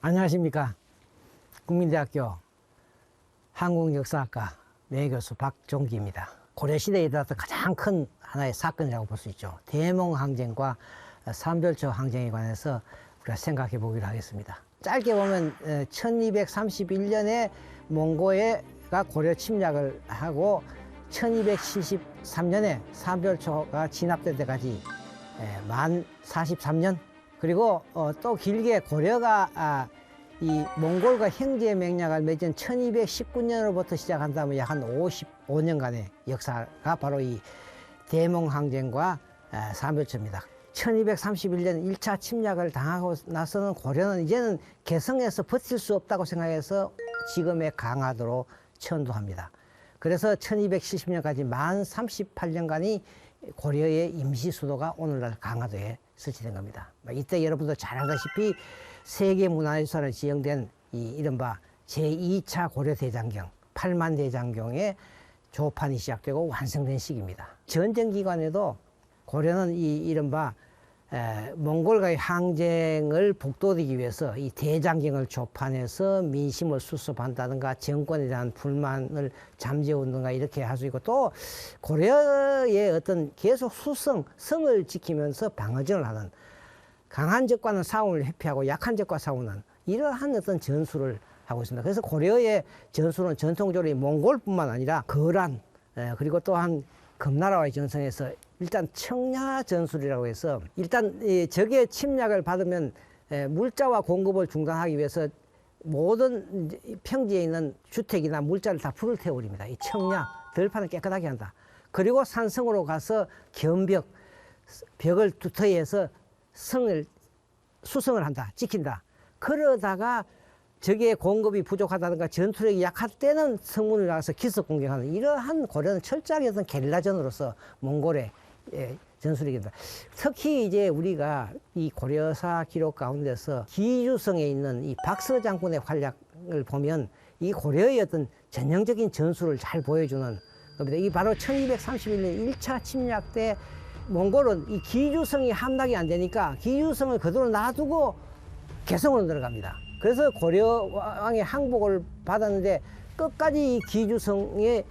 안녕하십니까. 국민대학교 한국역사학과 명예교수 박종기입니다. 고려시대에 일어났던 가장 큰 하나의 사건이라고 볼 수 있죠. 대몽항쟁과 삼별초 항쟁에 관해서 우리가 생각해 보기로 하겠습니다. 짧게 보면 1231년에 몽고가 고려 침략을 하고 1273년에 삼별초가 진압될 때까지 만 43년, 그리고 또 길게 고려가 이 몽골과 형제 맹약을 맺은 1219년으로부터 시작한다면 약 한 55년간의 역사가 바로 이 대몽항쟁과 삼별초입니다. 1231년 1차 침략을 당하고 나서는 고려는 이제는 개성에서 버틸 수 없다고 생각해서 지금의 강화도로 천도합니다. 그래서 1270년까지 만 38년간이 고려의 임시 수도가 오늘날 강화도에 설치된 겁니다. 이때 여러분도 잘 알다시피 세계문화유산으로 지정된 이 이른바 제2차 고려대장경, 8만 대장경의 조판이 시작되고 완성된 시기입니다. 전쟁 기간에도 고려는 이 이른바 몽골과의 항쟁을 북돋우기 위해서 이 대장경을 조판해서 민심을 수습한다든가 정권에 대한 불만을 잠재운든가 이렇게 할 수 있고, 또 고려의 어떤 계속 성을 지키면서 방어전을 하는, 강한 적과는 싸움을 회피하고 약한 적과 싸우는 이러한 어떤 전술을 하고 있습니다. 그래서 고려의 전술은 전통적으로 몽골뿐만 아니라 거란, 그리고 또한 금나라와의 전선에서 일단 청야 전술이라고 해서, 일단 적의 침략을 받으면 물자와 공급을 중단하기 위해서 모든 평지에 있는 주택이나 물자를 다 불을 태워버립니다. 이 청야, 들판을 깨끗하게 한다. 그리고 산성으로 가서 견벽, 벽을 두터이해서 수성을 한다, 지킨다. 그러다가 적의 공급이 부족하다든가 전투력이 약할 때는 성문을 나가서 기습 공격하는, 이러한 고려는 철저하게 어떤 게릴라전으로서 몽골의 전술이겠다. 특히 이제 우리가 이 고려사 기록 가운데서 기주성에 있는 이 박서 장군의 활약을 보면 이 고려의 어떤 전형적인 전술을 잘 보여주는 겁니다. 이 바로 1231년 1차 침략 때 몽골은 이 기주성이 함락이 안 되니까 기주성을 그대로 놔두고 개성으로 들어갑니다. 그래서 고려왕의 항복을 받았는데 끝까지 이 기주성에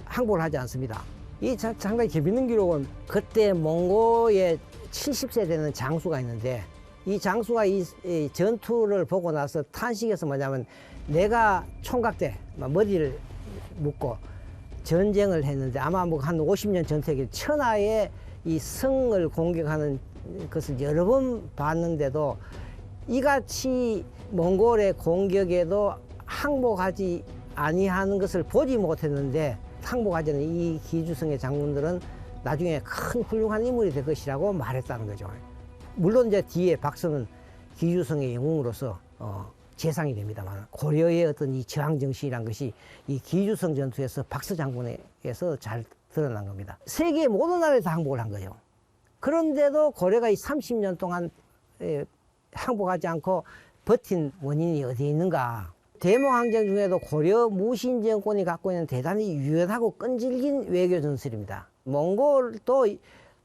항복을 하지 않습니다. 이 상당히 재밌는 기록은, 그때 몽고의 70세 되는 장수가 있는데, 이 장수가 이 전투를 보고 나서 탄식해서 뭐냐면, 내가 총각 때 머리를 묶고 전쟁을 했는데 아마 뭐 한 50년 전투에 천하의 이 성을 공격하는 것을 여러 번 봤는데도 이같이 몽골의 공격에도 항복하지 아니하는 것을 보지 못했는데, 항복하지 않은 이 기주성의 장군들은 나중에 큰 훌륭한 인물이 될 것이라고 말했다는 거죠. 물론 이제 뒤에 박서는 기주성의 영웅으로서 재상이 됩니다만, 고려의 어떤 이 저항 정신이란 것이 이 기주성 전투에서 박서 장군에게서 잘 드러난 겁니다. 세계의 모든 나라에 다 항복을 한 거예요. 그런데도 고려가 이 30년 동안 항복하지 않고 버틴 원인이 어디에 있는가? 대몽항쟁 중에도 고려 무신정권이 갖고 있는 대단히 유연하고 끈질긴 외교 전술입니다. 몽골도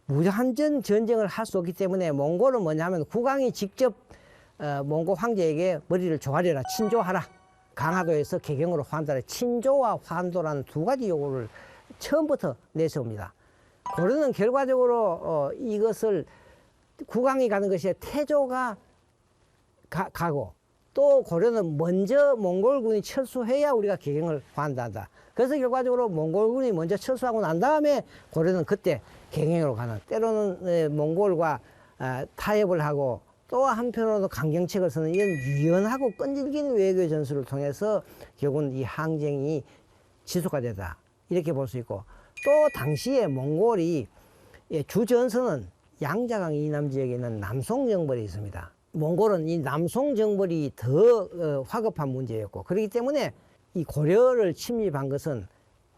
무한전 전쟁을 할 수 없기 때문에 몽골은 뭐냐면 국왕이 직접 몽골 황제에게 머리를 조아려라, 친조하라, 강화도에서 개경으로 환도하라, 친조와 환도라는 두 가지 요구를 처음부터 내세웁니다. 고려는 결과적으로 이것을 국왕이 가는 것이 태조가 가고, 또 고려는 먼저 몽골군이 철수해야 우리가 개경을 환도한다. 그래서 결과적으로 몽골군이 먼저 철수하고 난 다음에 고려는 그때 개경으로 가는, 때로는 몽골과 타협을 하고 또 한편으로도 강경책을 쓰는 이런 유연하고 끈질긴 외교 전술을 통해서 결국은 이 항쟁이 지속화되다, 이렇게 볼 수 있고, 또 당시에 몽골이 주전선은 양자강 이남 지역에 있는 남송정벌이 있습니다. 몽골은 이 남송정벌이 더 화급한 문제였고, 그렇기 때문에 이 고려를 침입한 것은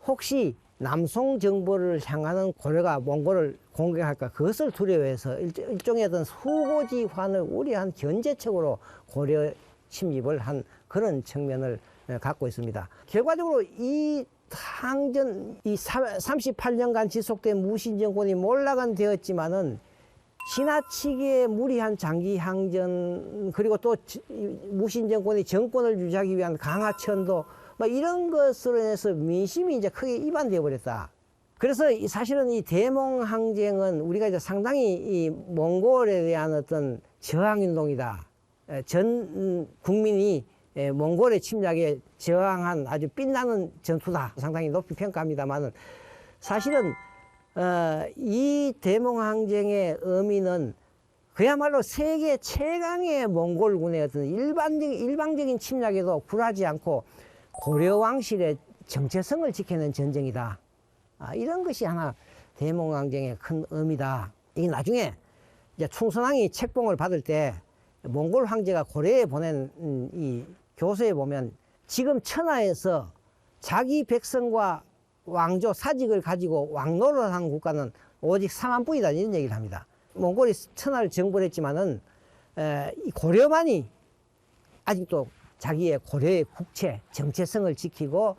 혹시 남송정벌을 향하는 고려가 몽골을 공격할까, 그것을 두려워해서 일종의 어떤 후고지환을 우려한 견제책으로 고려 침입을 한 그런 측면을 갖고 있습니다. 결과적으로 이 항전, 이 38년간 지속된 무신정권이 몰락은 되었지만은 지나치게 무리한 장기 항전, 그리고 또 무신 정권이 정권을 유지하기 위한 강화 천도, 뭐 이런 것으로 인해서 민심이 이제 크게 이반되어 버렸다. 그래서 사실은 이 대몽 항쟁은 우리가 이제 상당히 이 몽골에 대한 어떤 저항 운동이다. 전 국민이 몽골의 침략에 저항한 아주 빛나는 전투다. 상당히 높이 평가합니다만은 사실은 이 대몽 항쟁의 의미는 그야말로 세계 최강의 몽골군의 어떤 일방적인 침략에도 굴하지 않고 고려 왕실의 정체성을 지키는 전쟁이다. 이런 것이 하나 대몽 항쟁의 큰 의미다. 이게 나중에 이제 충선왕이 책봉을 받을 때 몽골 황제가 고려에 보낸 이 교서에 보면 지금 천하에서 자기 백성과 왕조 사직을 가지고 왕노를 한 국가는 오직 4만 뿐이다 이런 얘기를 합니다. 몽골이 천하를 정벌했지만은 이 고려만이 아직도 자기의 고려의 국체 정체성을 지키고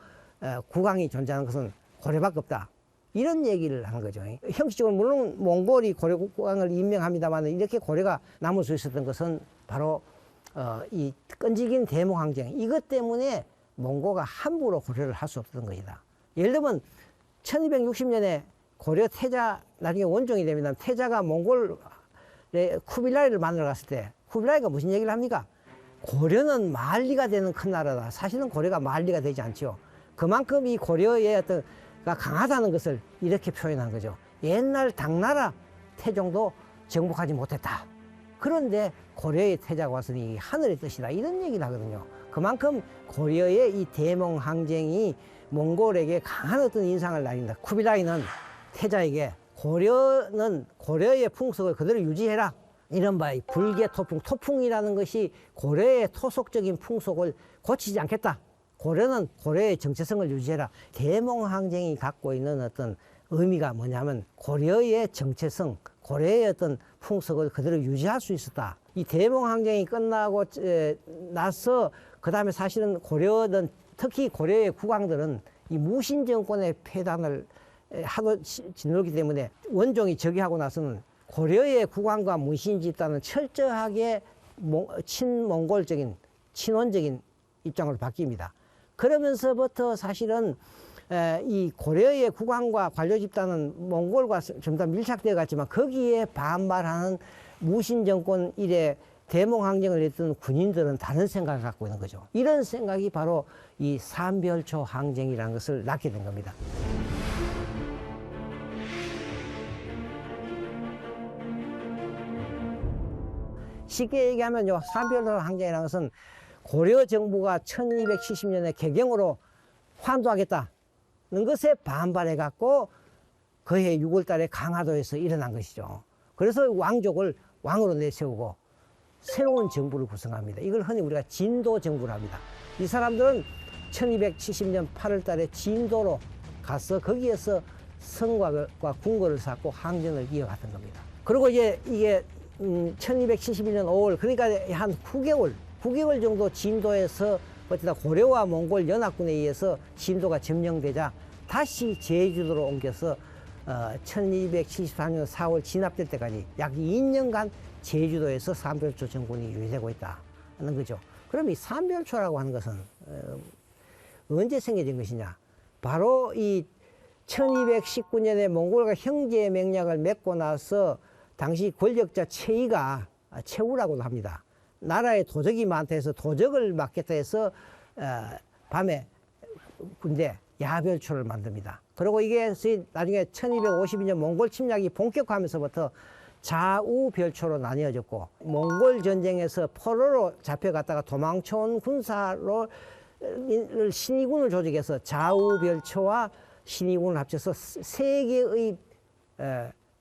국왕이 존재하는 것은 고려밖에 없다. 이런 얘기를 하는 거죠. 형식적으로 물론 몽골이 고려 국왕을 임명합니다만 이렇게 고려가 남을 수 있었던 것은 바로 이 끈질긴 대몽 항쟁, 이것 때문에 몽고가 함부로 고려를 할 수 없었던 것이다. 예를 들면 1260년에 고려 태자, 나중에 원종이 됩니다. 태자가 몽골의 쿠빌라이를 만나러 갔을 때 쿠빌라이가 무슨 얘기를 합니까? 고려는 만리가 되는 큰 나라다. 사실은 고려가 만리가 되지 않죠. 그만큼 이 고려의 어떤 강하다는 것을 이렇게 표현한 거죠. 옛날 당나라 태종도 정복하지 못했다. 그런데 고려의 태자가 왔으니 하늘의 뜻이다. 이런 얘기를 하거든요. 그만큼 고려의 이 대몽 항쟁이 몽골에게 강한 어떤 인상을 날린다. 쿠빌라이는 태자에게 고려는 고려의 풍속을 그대로 유지해라. 이른바 불계 토풍, 토풍이라는 것이 고려의 토속적인 풍속을 고치지 않겠다. 고려는 고려의 정체성을 유지해라. 대몽 항쟁이 갖고 있는 어떤 의미가 뭐냐면 고려의 정체성, 고려의 어떤 풍속을 그대로 유지할 수 있었다. 이 대몽 항쟁이 끝나고 나서 그 다음에 사실은 고려는 특히 고려의 국왕들은 이 무신 정권의 폐단을 하도 짓누르기 때문에 원종이 즉위하고 나서는 고려의 국왕과 무신 집단은 철저하게 친몽골적인 친원적인 입장으로 바뀝니다. 그러면서부터 사실은 이 고려의 국왕과 관료 집단은 몽골과 좀 더 밀착되어 갔지만 거기에 반발하는 무신 정권 이래 대몽 항쟁을 했던 군인들은 다른 생각을 갖고 있는 거죠. 이런 생각이 바로 이 삼별초 항쟁이라는 것을 낳게 된 겁니다. 쉽게 얘기하면요, 삼별초 항쟁이라는 것은 고려 정부가 1270년에 개경으로 환도하겠다는 것에 반발해 갖고 그해 6월 달에 강화도에서 일어난 것이죠. 그래서 왕족을 왕으로 내세우고 새로운 정부를 구성합니다. 이걸 흔히 우리가 진도 정부를 합니다. 이 사람들은 1270년 8월 달에 진도로 가서 거기에서 성과 궁궐을 쌓고 항쟁을 이어갔던 겁니다. 그리고 이제 이게 1271년 5월, 그러니까 한 9개월 정도 진도에서 어쩌다 고려와 몽골 연합군에 의해서 진도가 점령되자 다시 제주도로 옮겨서 1274년 4월 진압될 때까지 약 2년간 제주도에서 삼별초 정권이 유지되고 있다는 거죠. 그럼 이 삼별초라고 하는 것은 언제 생겨진 것이냐? 바로 이 1219년에 몽골과 형제 맹약을 맺고 나서 당시 권력자 최우라고도 합니다. 나라에 도적이 많다 해서 도적을 막겠다 해서 밤에 군대 야별초를 만듭니다. 그리고 이게 나중에 1252년 몽골 침략이 본격화하면서부터 좌우별초로 나뉘어졌고, 몽골 전쟁에서 포로로 잡혀갔다가 도망쳐온 군사로 신의군을 조직해서 좌우별초와 신의군을 합쳐서 세 개의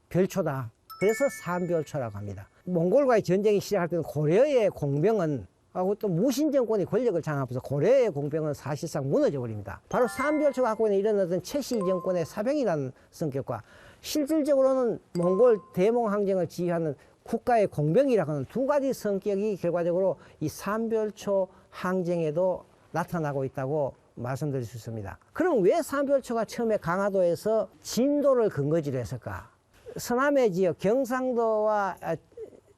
별초다. 그래서 삼별초라고 합니다. 몽골과의 전쟁이 시작할 때는 고려의 공병은 하고 또 무신 정권이 권력을 장악하면서 고려의 공병은 사실상 무너져 버립니다. 바로 삼별초가 갖고 있는 이런 어떤 최씨 정권의 사병이라는 성격과 실질적으로는 몽골 대몽 항쟁을 지휘하는 국가의 공병이라고 하는 두 가지 성격이 결과적으로 이 삼별초 항쟁에도 나타나고 있다고 말씀드릴 수 있습니다. 그럼 왜 삼별초가 처음에 강화도에서 진도를 근거지로 했을까? 서남해 지역 경상도와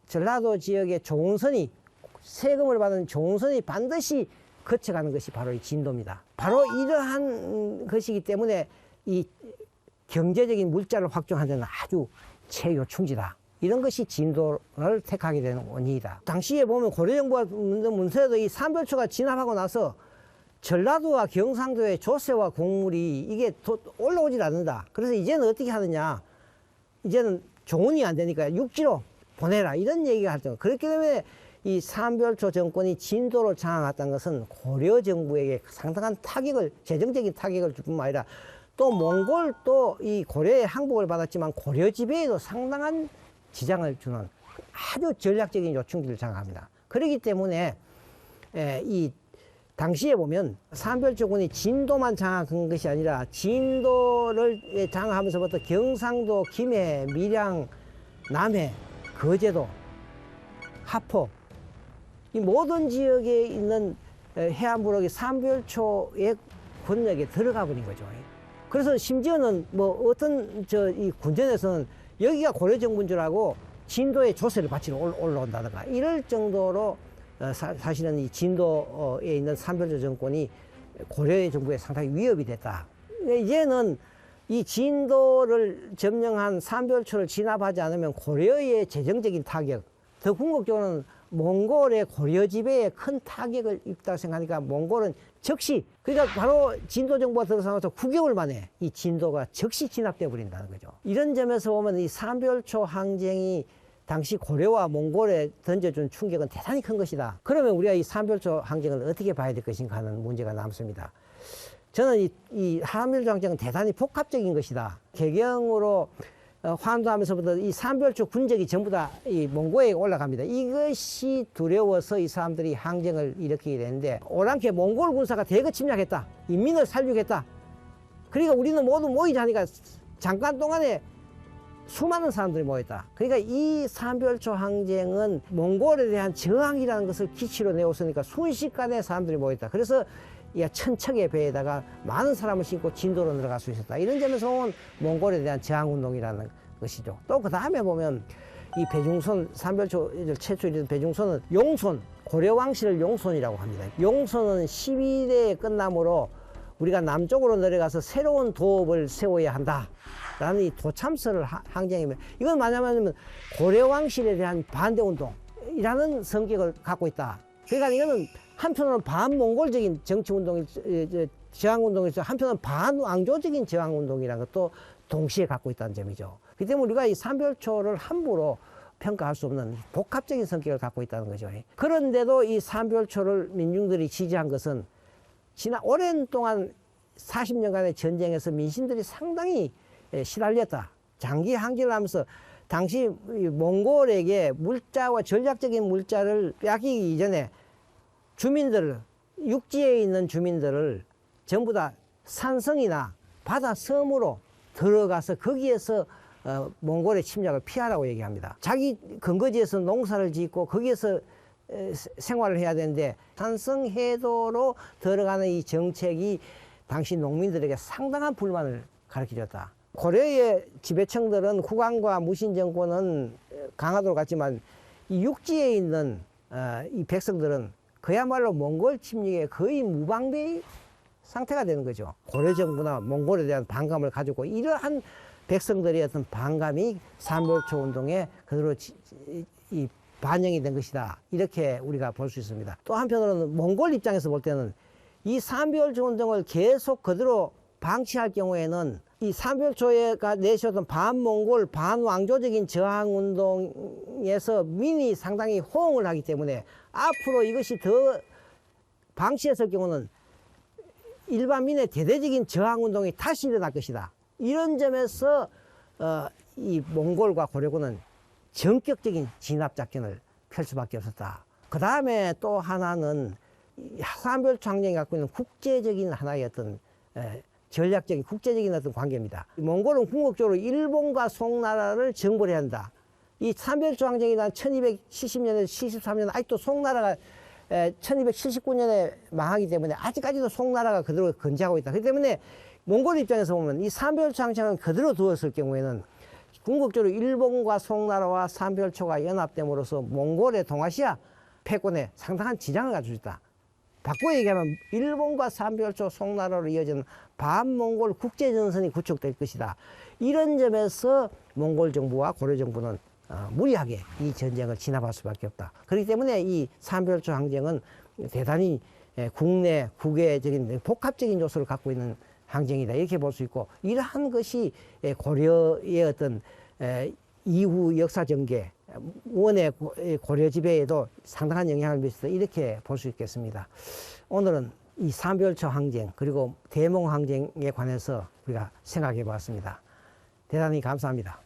전라도 지역의 조응선이 세금을 받은 조응선이 반드시 거쳐가는 것이 바로 이 진도입니다. 바로 이러한 것이기 때문에 이 경제적인 물자를 확충하는 데는 아주 최요충지다. 이런 것이 진도를 택하게 되는 원인이다. 당시에 보면 고려정부가 문서에도 이 삼별초가 진압하고 나서 전라도와 경상도의 조세와 곡물이 이게 올라오질 않는다. 그래서 이제는 어떻게 하느냐. 이제는 종운이 안 되니까 육지로 보내라. 이런 얘기가 할 정도. 그렇기 때문에 이 삼별초 정권이 진도를 장악했다는 것은 고려 정부에게 상당한 타격을, 재정적인 타격을 줄 뿐만 아니라 또 몽골도 이 고려의 항복을 받았지만 고려 지배에도 상당한 지장을 주는 아주 전략적인 요충지를 장악합니다. 그렇기 때문에 이 당시에 보면 삼별초군이 진도만 장악한 것이 아니라 진도를 장악하면서부터 경상도, 김해, 밀양, 남해, 거제도, 하포 이 모든 지역에 있는 해안부록이 삼별초의 권력에 들어가 버린 거죠. 그래서 심지어는 뭐 어떤 이 군전에서는 여기가 고려 정부인 줄 알고 진도에 조세를 바치러 올라온다든가 이럴 정도로 사실은 이 진도에 있는 삼별초 정권이 고려 정부에 상당히 위협이 됐다. 이제는 이 진도를 점령한 삼별초를 진압하지 않으면 고려의 재정적인 타격, 더 궁극적으로는 몽골의 고려 지배에 큰 타격을 입다고 생각하니까 몽골은 즉시, 그러니까 바로 진도 정부가 들어서면서 9개월 만에 이 진도가 즉시 진압되어 버린다는 거죠. 이런 점에서 보면 이 삼별초 항쟁이 당시 고려와 몽골에 던져준 충격은 대단히 큰 것이다. 그러면 우리가 이 삼별초 항쟁을 어떻게 봐야 될 것인가 하는 문제가 남습니다. 저는 이 삼별초 항쟁은 대단히 복합적인 것이다. 개경으로 환도하면서부터 이 삼별초 군적이 전부 다 이 몽고에 올라갑니다. 이것이 두려워서 이 사람들이 항쟁을 일으키게 되는데, 오랑캐 몽골 군사가 대거 침략했다. 인민을 살육했다. 그러니까 우리는 모두 모이자 하니까 잠깐 동안에 수많은 사람들이 모였다. 그러니까 이 삼별초 항쟁은 몽골에 대한 저항이라는 것을 기치로 내었으니까 순식간에 사람들이 모였다. 그래서 이 천척의 배에다가 많은 사람을 싣고 진도로 들어갈 수 있었다. 이런 점에서 보면 몽골에 대한 저항운동이라는 것이죠. 또 그 다음에 보면 이 배중손, 삼별초를 최초일인 배중손은 용손, 고려왕실을 용손이라고 합니다. 용손은 12대의 끝남으로 우리가 남쪽으로 내려가서 새로운 도읍을 세워야 한다 라는 이 도참설을 항쟁이면, 이건 뭐냐면 고려왕실에 대한 반대운동이라는 성격을 갖고 있다. 그러니까 이거는 한편으로는 반몽골적인 정치운동이, 저항운동에서 한편으로는 반왕조적인 저항운동이라는 것도 동시에 갖고 있다는 점이죠. 그렇기 때문에 우리가 이 삼별초를 함부로 평가할 수 없는 복합적인 성격을 갖고 있다는 거죠. 그런데도 이 삼별초를 민중들이 지지한 것은 지난 오랜 동안 40년간의 전쟁에서 민심들이 상당히 시달렸다. 장기 항쟁을 하면서 당시 몽골에게 물자와 전략적인 물자를 빼앗기기 이전에 주민들을, 육지에 있는 주민들을 전부 다 산성이나 바다 섬으로 들어가서 거기에서 몽골의 침략을 피하라고 얘기합니다. 자기 근거지에서 농사를 짓고 거기에서 생활을 해야 되는데 산성 해도로 들어가는 이 정책이 당시 농민들에게 상당한 불만을 가르쳐줬다. 고려의 지배층들은 국왕과 무신 정권은 강화도로 갔지만 이 육지에 있는 이 백성들은 그야말로 몽골 침략에 거의 무방비 상태가 되는 거죠. 고려 정부나 몽골에 대한 반감을 가지고 이러한 백성들의 어떤 반감이 삼별초 운동에 그대로 이 반영이 된 것이다. 이렇게 우리가 볼 수 있습니다. 또 한편으로는 몽골 입장에서 볼 때는 이 삼별초 운동을 계속 그대로 방치할 경우에는 이 삼별초가 내세웠던 반몽골, 반왕조적인 저항운동에서 민이 상당히 호응을 하기 때문에 앞으로 이것이 더 방치했을 경우는 일반민의 대대적인 저항운동이 다시 일어날 것이다. 이런 점에서 이 몽골과 고려군은 전격적인 진압작전을 펼 수밖에 없었다. 그 다음에 또 하나는 삼별초 항쟁이 갖고 있는 국제적인 하나의 어떤 전략적인 국제적인 어떤 관계입니다. 몽골은 궁극적으로 일본과 송나라를 정벌해야 한다. 이 삼별초 항쟁이 난 1270년에서 73년 아직도 송나라가 1279년에 망하기 때문에 아직까지도 송나라가 그대로 건재하고 있다. 그렇기 때문에 몽골 입장에서 보면 이 삼별초 항쟁을 그대로 두었을 경우에는 궁극적으로 일본과 송나라와 삼별초가 연합됨으로써 몽골의 동아시아 패권에 상당한 지장을 가질 수 있다. 바꿔 얘기하면 일본과 삼별초 송나라로 이어지는 반몽골 국제전선이 구축될 것이다. 이런 점에서 몽골 정부와 고려 정부는 무리하게 이 전쟁을 진압할 수밖에 없다. 그렇기 때문에 이 삼별초 항쟁은 대단히 국내 국외적인 복합적인 요소를 갖고 있는 항쟁이다, 이렇게 볼 수 있고, 이러한 것이 고려의 어떤 이후 역사 전개, 원의 고려 지배에도 상당한 영향을 미쳤다, 이렇게 볼 수 있겠습니다. 오늘은 이 삼별초 항쟁 그리고 대몽 항쟁에 관해서 우리가 생각해 보았습니다. 대단히 감사합니다.